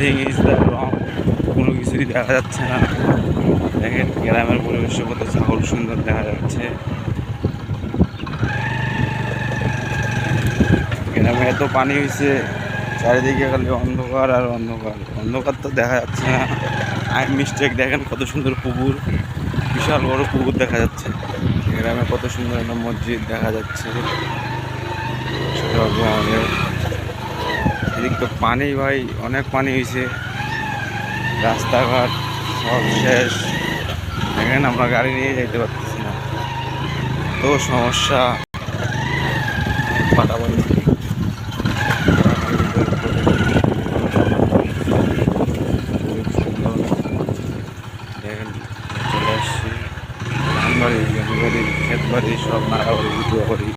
Nothing is the wrong, কোনো কিছুই দেখা যাচ্ছে না। দেখেন গ্রামের পরিবেশ কত ছাগল সুন্দর দেখা যাচ্ছে। গ্রামে এত পানি হয়েছে, চারিদিকে খালি অন্ধকার আর অন্ধকার, অন্ধকার তো দেখা যাচ্ছে না। আই মিস্টেক, দেখেন কত সুন্দর পুকুর, বিশাল বড় পুকুর দেখা যাচ্ছে। গ্রামে কত সুন্দর একটা মসজিদ দেখা যাচ্ছে। এদিক তো পানি ভাই, অনেক পানি হয়েছে, রাস্তাঘাট সব শেষ। দেখেন আমরা গাড়ি নিয়ে যাইতে পারতেছি না, তো সমস্যা। ফাটাফাটি দেখেন চলে আসছি ধান বাড়ি, জমি বাড়ি, ক্ষেত বাড়ি সব মারাবাড়ি, ভিডিও করি।